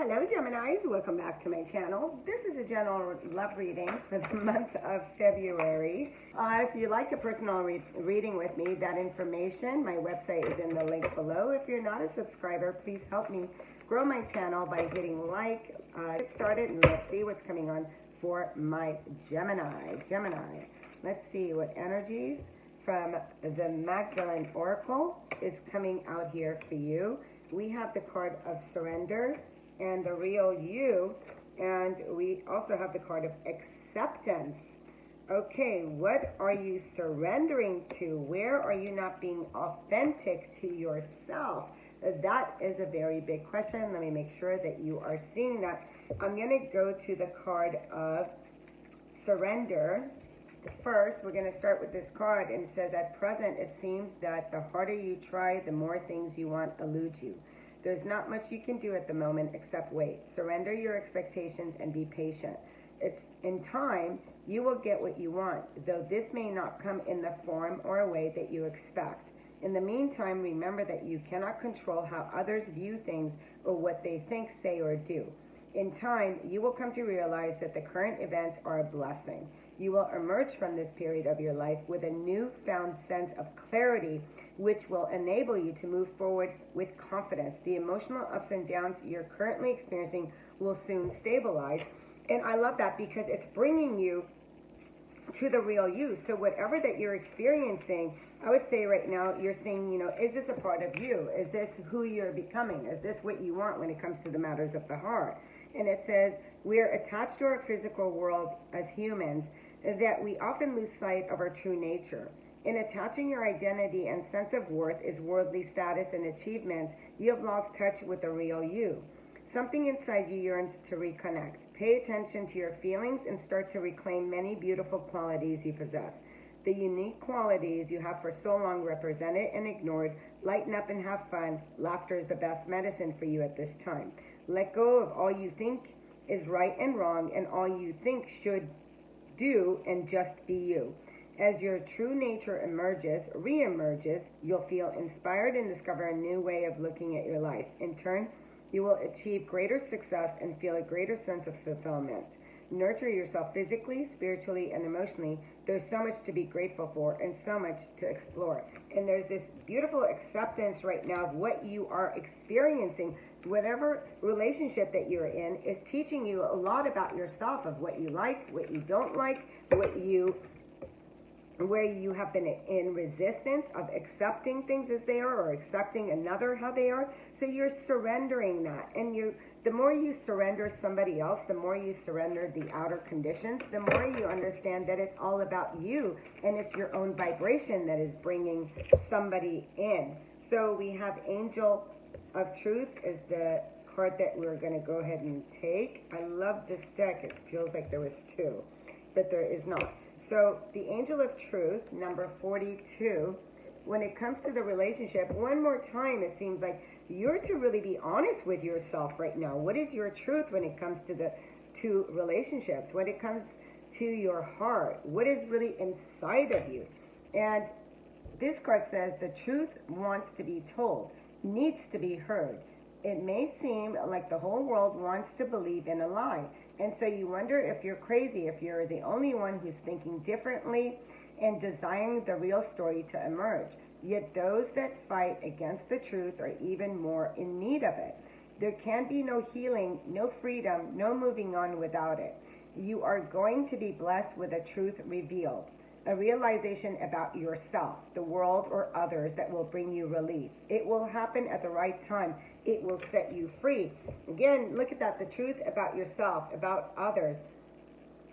Hello Geminis, welcome back to my channel. This is a general love reading for the month of February. If you like a personal reading with me, that information, my website is in the link below. If you're not a subscriber, please help me grow my channel by hitting like. Get started and let's see what's coming on for my Gemini. Let's see what energies from the Magdalene Oracle is coming out here for you. We have the card of surrender and the real you, and we also have the card of acceptance. Okay, what are you surrendering to? Where are you not being authentic to yourself? That is a very big question. Let me make sure that you are seeing that. I'm going to go to the card of surrender. First, we're going to start with this card, and it says, at present, it seems that the harder you try, the more things you want elude you. There's not much you can do at the moment except wait. Surrender your expectations and be patient. It's in time, you will get what you want, though this may not come in the form or a way that you expect. In the meantime, remember that you cannot control how others view things or what they think, say, or do. In time, you will come to realize that the current events are a blessing. You will emerge from this period of your life with a newfound sense of clarity, which will enable you to move forward with confidence. The emotional ups and downs you're currently experiencing will soon stabilize. And I love that because it's bringing you to the real you. So whatever that you're experiencing, I would say right now, you're saying, is this a part of you? Is this who you're becoming? Is this what you want when it comes to the matters of the heart? And it says, we're attached to our physical world as humans, that we often lose sight of our true nature. In attaching your identity and sense of worth is worldly status and achievements, you have lost touch with the real you. Something inside you yearns to reconnect. Pay attention to your feelings and start to reclaim many beautiful qualities you possess. The unique qualities you have for so long represented and ignored. Lighten up and have fun. Laughter is the best medicine for you at this time. Let go of all you think is right and wrong and all you think should do and just be you. As your true nature reemerges, you'll feel inspired and discover a new way of looking at your life. In turn, you will achieve greater success and feel a greater sense of fulfillment. Nurture yourself physically, spiritually, and emotionally. There's so much to be grateful for and so much to explore. And there's this beautiful acceptance right now of what you are experiencing. Whatever relationship that you're in is teaching you a lot about yourself, of what you like, what you don't like, where you have been in resistance of accepting things as they are or accepting another how they are. So you're surrendering that. And the more you surrender somebody else, the more you surrender the outer conditions, the more you understand that it's all about you and it's your own vibration that is bringing somebody in. So we have Angel of Truth is the card that we're going to go ahead and take. I love this deck. It feels like there was two, but there is not. So the Angel of Truth, number 42, when it comes to the relationship, one more time, it seems like you're to really be honest with yourself right now. What is your truth when it comes to the two relationships? When it comes to your heart, what is really inside of you? And this card says the truth wants to be told, needs to be heard. It may seem like the whole world wants to believe in a lie. And so you wonder if you're crazy, if you're the only one who's thinking differently and desiring the real story to emerge. Yet those that fight against the truth are even more in need of it. There can be no healing, no freedom, no moving on without it. You are going to be blessed with a truth revealed, a realization about yourself, the world, or others that will bring you relief. It will happen at the right time. It will set you free. Again, look at that, the truth about yourself, about others.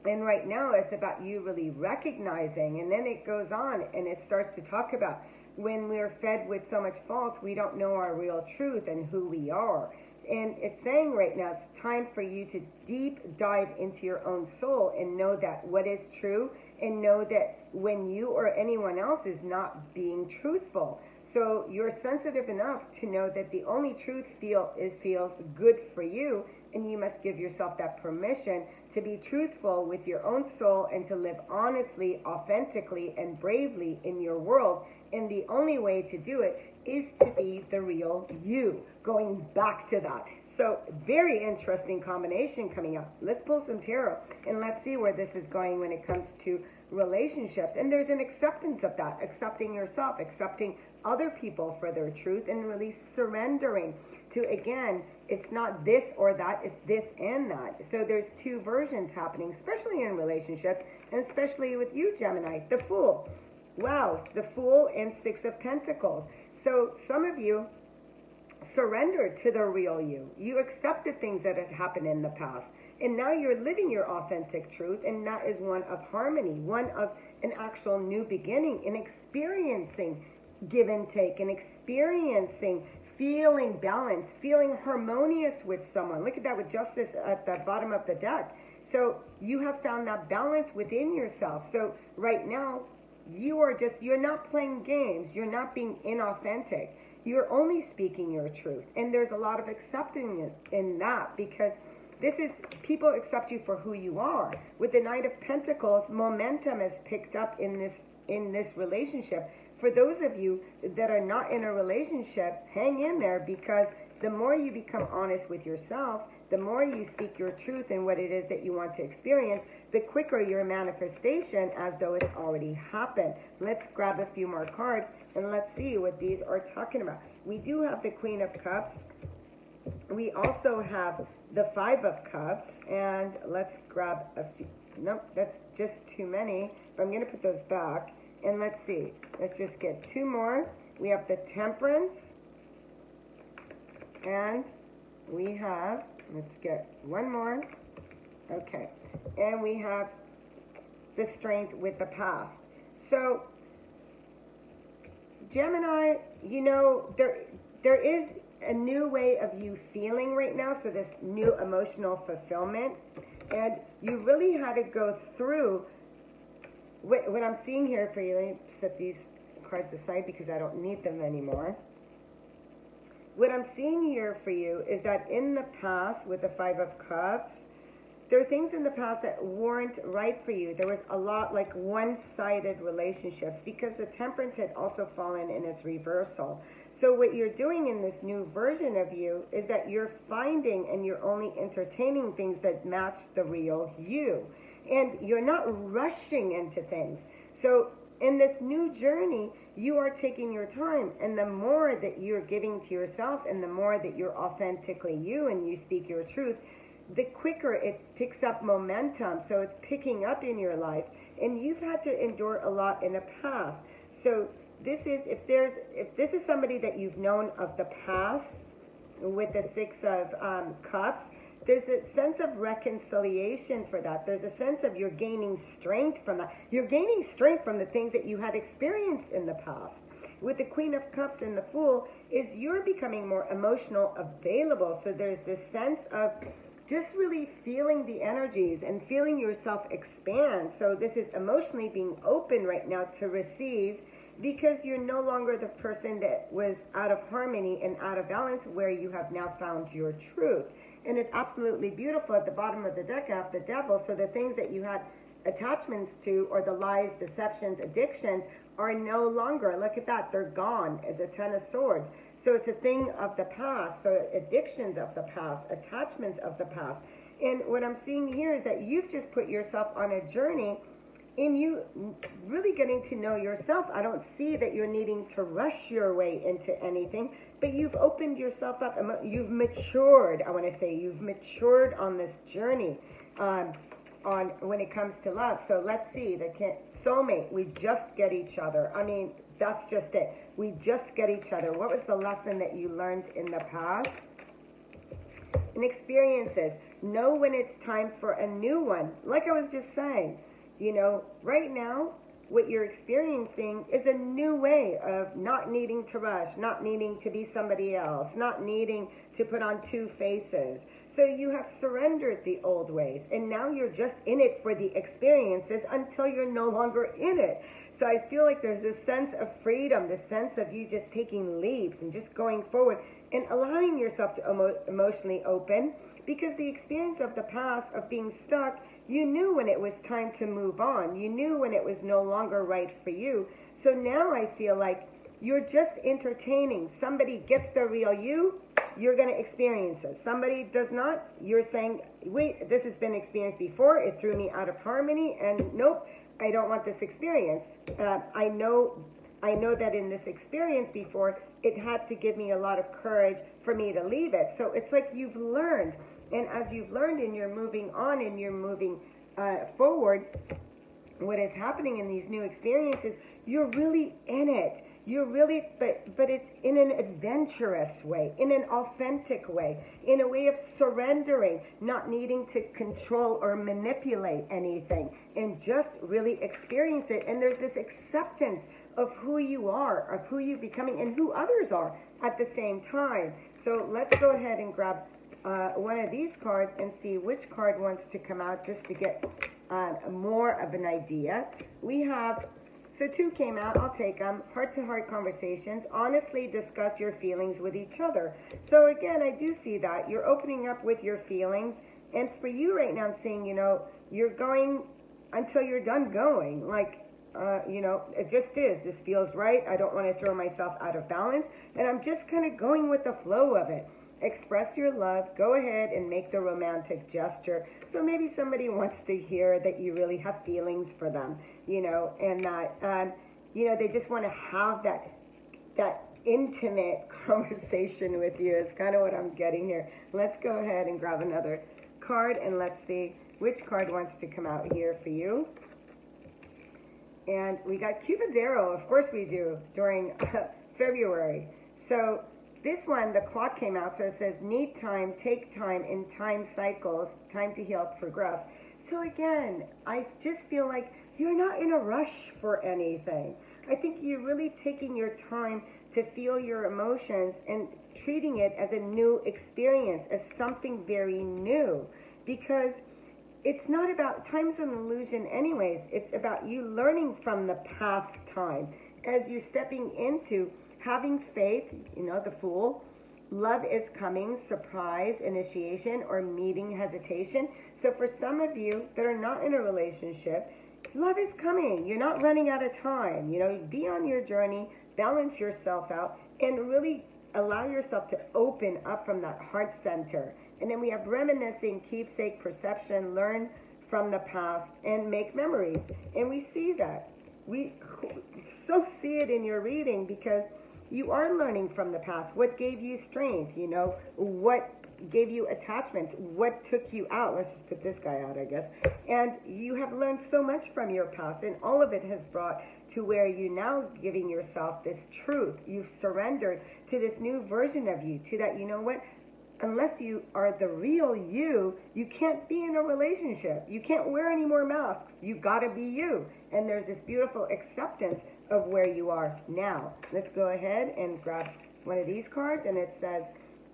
And right now it's about you really recognizing, and then it goes on and it starts to talk about when we're fed with so much false, we don't know our real truth and who we are. And it's saying right now it's time for you to deep dive into your own soul and know that what is true, and know that when you or anyone else is not being truthful. So you're sensitive enough to know that the only truth feels good for you, and you must give yourself that permission to be truthful with your own soul and to live honestly, authentically, and bravely in your world. And the only way to do it is to be the real you. Going back to that. So very interesting combination coming up. Let's pull some tarot and let's see where this is going when it comes to relationships. And there's an acceptance of that, accepting yourself, accepting other people for their truth, and really surrendering to, again, it's not this or that, it's this and that. So there's two versions happening, especially in relationships, and especially with you, Gemini. The Fool. Wow, the Fool and Six of Pentacles. So some of you surrendered to the real you. You accepted things that had happened in the past. And now you're living your authentic truth, and that is one of harmony, one of an actual new beginning, and experiencing give and take, and experiencing feeling balanced, feeling harmonious with someone. Look at that with Justice at the bottom of the deck. So you have found that balance within yourself. So right now, you're not playing games. You're not being inauthentic. You're only speaking your truth. And there's a lot of accepting in that, because this is, people accept you for who you are. With the Knight of Pentacles, momentum is picked up in this relationship. For those of you that are not in a relationship, hang in there, because the more you become honest with yourself, the more you speak your truth and what it is that you want to experience, the quicker your manifestation as though it's already happened. Let's grab a few more cards and let's see what these are talking about. We do have the Queen of Cups. We also have the Five of Cups, and let's grab a few. Nope, that's just too many, but I'm going to put those back. And let's see. Let's just get two more. We have the Temperance, and we have, let's get one more. Okay. And we have the Strength with the Past. So, Gemini, you know, there is a new way of you feeling right now, so this new emotional fulfillment, and you really had to go through what I'm seeing here for you. Let me set these cards aside because I don't need them anymore. What I'm seeing here for you is that in the past, with the Five of Cups, there are things in the past that weren't right for you. There was a lot like one-sided relationships, because the Temperance had also fallen in its reversal. So what you're doing in this new version of you is that you're finding and you're only entertaining things that match the real you. And you're not rushing into things. So in this new journey, you are taking your time. And the more that you're giving to yourself, and the more that you're authentically you and you speak your truth, the quicker it picks up momentum. So it's picking up in your life. And you've had to endure a lot in the past. So this is, if this is somebody that you've known of the past, with the Six of Cups, there's a sense of reconciliation for that. There's a sense of you're gaining strength from that. You're gaining strength from the things that you had experienced in the past. With the Queen of Cups and the Fool, is you're becoming more emotional available. So there's this sense of just really feeling the energies and feeling yourself expand. So this is emotionally being open right now to receive, because you're no longer the person that was out of harmony and out of balance, where you have now found your truth. And it's absolutely beautiful. At the bottom of the deck, I have the Devil. So the things that you had attachments to, or the lies, deceptions, addictions, are no longer. Look at that. They're gone. The Ten of Swords. So it's a thing of the past. So addictions of the past, attachments of the past. And what I'm seeing here is that you've just put yourself on a journey in you really getting to know yourself. I don't see that you're needing to rush your way into anything, but you've opened yourself up. You've matured. I want to say you've matured on this journey on when it comes to love. So let's see, the soulmate, we just get each other. I mean, that's just it. We just get each other. What was the lesson that you learned in the past? And experiences. Know when it's time for a new one. Like I was just saying, you know, right now, what you're experiencing is a new way of not needing to rush, not needing to be somebody else, not needing to put on two faces. So you have surrendered the old ways, and now you're just in it for the experiences until you're no longer in it. So I feel like there's this sense of freedom, this sense of you just taking leaps and just going forward and allowing yourself to emotionally open, because the experience of the past of being stuck, you knew when it was time to move on. You knew when it was no longer right for you. So now I feel like you're just entertaining. Somebody gets the real you, you're going to experience this. Somebody does not, you're saying, wait, this has been experienced before, it threw me out of harmony, and nope, I don't want this experience. I know that in this experience before, it had to give me a lot of courage for me to leave it. So it's like you've learned, and as you've learned and you're moving on and you're moving forward, what is happening in these new experiences, you're really in it. You're really, but it's in an adventurous way, in an authentic way, in a way of surrendering, not needing to control or manipulate anything, and just really experience it. And there's this acceptance of who you are, of who you're becoming, and who others are at the same time. So let's go ahead and grab one of these cards and see which card wants to come out, just to get more of an idea. We have, so 2 came out, I'll take them. Heart-to-heart conversations. Honestly discuss your feelings with each other. So again, I do see that. You're opening up with your feelings. And for you right now, I'm seeing, you're going until you're done going. Like, it just is. This feels right. I don't want to throw myself out of balance. And I'm just kind of going with the flow of it. Express your love. Go ahead and make the romantic gesture. So maybe somebody wants to hear that you really have feelings for them, and that, they just want to have that intimate conversation with you is kind of what I'm getting here. Let's go ahead and grab another card and let's see which card wants to come out here for you. And we got Cupid's arrow. Of course we do, during February. So this one, the clock came out, so it says, need time, take time, in time cycles, time to heal, progress. So again, I just feel like you're not in a rush for anything. I think you're really taking your time to feel your emotions and treating it as a new experience, as something very new. Because it's not about, time's an illusion anyways, it's about you learning from the past time as you're stepping into having faith, the Fool. Love is coming, surprise, initiation, or meeting, hesitation. So for some of you that are not in a relationship, love is coming. You're not running out of time. Be on your journey, balance yourself out, and really allow yourself to open up from that heart center. And then we have reminiscing, keepsake, perception, learn from the past, and make memories. And we see that. We so see it in your reading, because you are learning from the past. What gave you strength? What gave you attachments? What took you out? Let's just put this guy out, I guess. And you have learned so much from your past, and all of it has brought to where you now giving yourself this truth. You've surrendered to this new version of you, to that, unless you are the real you, you can't be in a relationship. You can't wear any more masks. You gotta be you. And there's this beautiful acceptance of where you are now. Let's go ahead and grab one of these cards, and it says,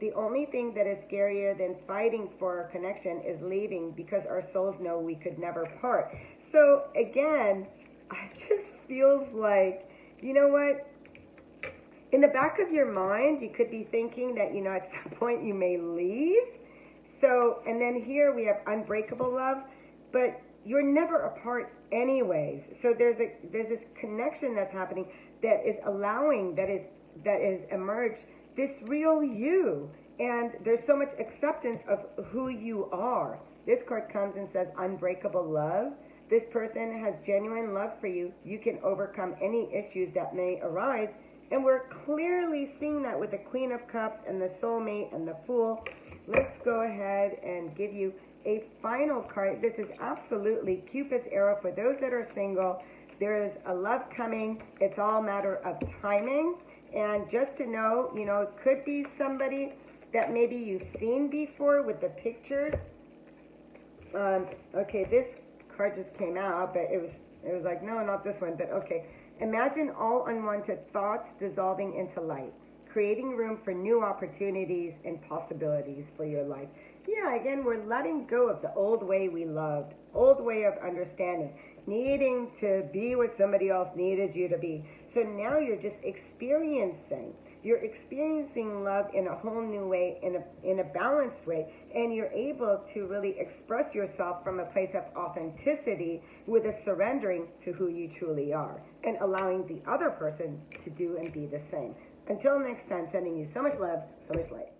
the only thing that is scarier than fighting for our connection is leaving, because our souls know we could never part. So again, it just feels like, what? In the back of your mind, you could be thinking that, at some point you may leave. So, and then here we have unbreakable love, but you're never apart anyways. So there's this connection that's happening that is allowing, that is emerged, this real you. And there's so much acceptance of who you are. This card comes and says unbreakable love. This person has genuine love for you. You can overcome any issues that may arise. And we're clearly seeing that with the Queen of Cups and the Soulmate and the Fool. Let's go ahead and give you a final card. This is absolutely Cupid's arrow for those that are single. There is a love coming. It's all a matter of timing. And just to know, it could be somebody that maybe you've seen before with the pictures. Okay, this card just came out, but it was like, no, not this one, but okay. Imagine all unwanted thoughts dissolving into light, creating room for new opportunities and possibilities for your life. Yeah, again, we're letting go of the old way we loved, old way of understanding, needing to be what somebody else needed you to be. So now you're just experiencing. You're experiencing love in a whole new way, in a balanced way, and you're able to really express yourself from a place of authenticity with a surrendering to who you truly are and allowing the other person to do and be the same. Until next time, sending you so much love, so much light.